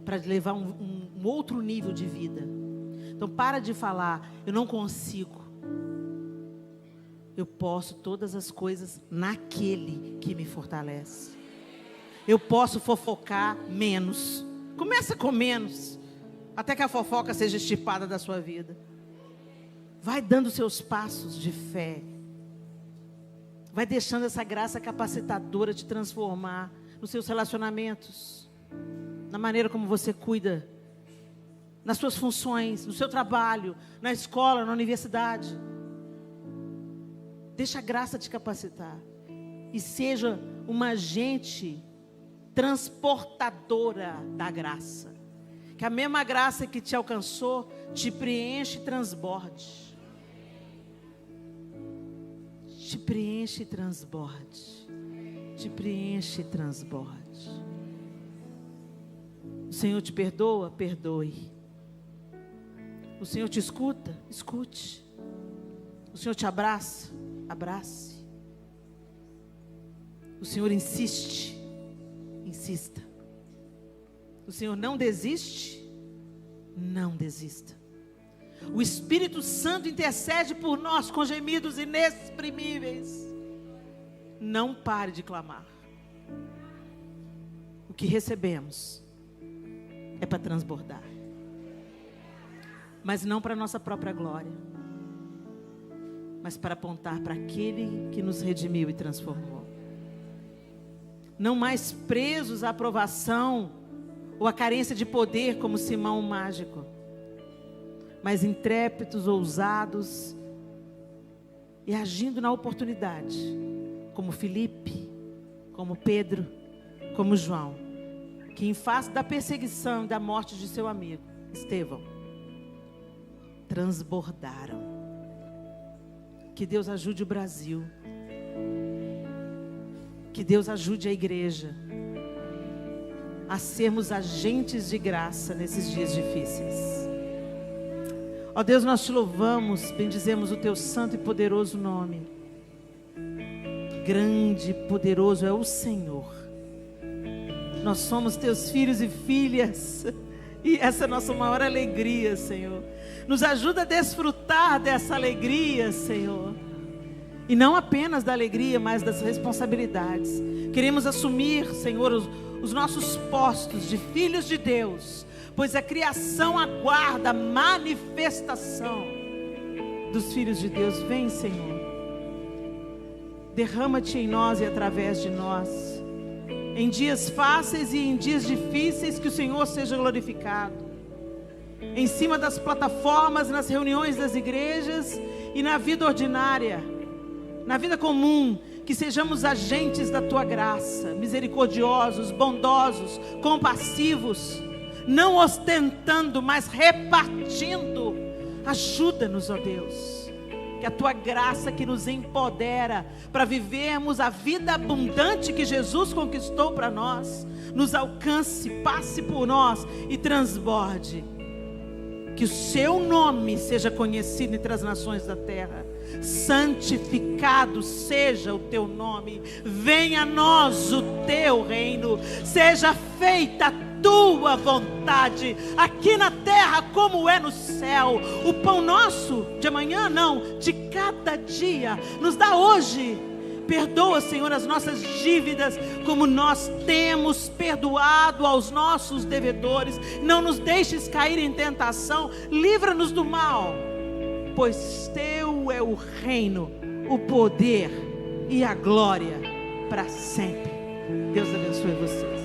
para levar um outro nível de vida. Então para de falar, eu não consigo. Eu posso todas as coisas naquele que me fortalece. Eu posso fofocar menos. Começa com menos, até que a fofoca seja extirpada da sua vida. Vai dando seus passos de fé. Vai deixando essa graça capacitadora te transformar nos seus relacionamentos, na maneira como você cuida, nas suas funções, no seu trabalho, na escola, na universidade. Deixa a graça te capacitar. E seja uma agente transportadora da graça. Que a mesma graça que te alcançou, te preenche e transborde. Te preenche e transborde. Te preenche e transborde. O Senhor te perdoa? Perdoe. O Senhor te escuta? Escute. O Senhor te abraça? Abrace. O Senhor insiste? Insista. O Senhor não desiste? Não desista. O Espírito Santo intercede por nós com gemidos inexprimíveis. Não pare de clamar. O que recebemos é para transbordar, mas não para nossa própria glória, mas para apontar para aquele que nos redimiu e transformou. Não mais presos à aprovação ou à carência de poder como Simão o mágico, mas intrépidos, ousados e agindo na oportunidade, como Filipe, como Pedro, como João, que em face da perseguição e da morte de seu amigo Estevão, transbordaram. Que Deus ajude o Brasil. Que Deus ajude a igreja a sermos agentes de graça nesses dias difíceis. Ó Deus, nós te louvamos, bendizemos o teu santo e poderoso nome. Grande e poderoso é o Senhor. Nós somos teus filhos e filhas, e essa é a nossa maior alegria, Senhor. Nos ajuda a desfrutar dessa alegria, Senhor. E não apenas da alegria, mas das responsabilidades. Queremos assumir, Senhor, os nossos postos de filhos de Deus, pois a criação aguarda a manifestação dos filhos de Deus. Vem, Senhor. Derrama-te em nós e através de nós. Em dias fáceis e em dias difíceis, que o Senhor seja glorificado. Em cima das plataformas, nas reuniões das igrejas e na vida ordinária, na vida comum, que sejamos agentes da tua graça, misericordiosos, bondosos, compassivos, não ostentando, mas repartindo. Ajuda-nos, ó Deus, que a tua graça que nos empodera para vivermos a vida abundante que Jesus conquistou para nós, nos alcance, passe por nós e transborde. Que o seu nome seja conhecido entre as nações da terra. Santificado seja o teu nome. Venha a nós o teu reino. Seja feita a tua vontade, aqui na terra como é no céu. O pão nosso de amanhã, não, de cada dia, nos dá hoje. Perdoa, Senhor, as nossas dívidas, como nós temos perdoado aos nossos devedores. Não nos deixes cair em tentação, livra-nos do mal, pois teu é o reino, o poder e a glória para sempre. Deus abençoe vocês.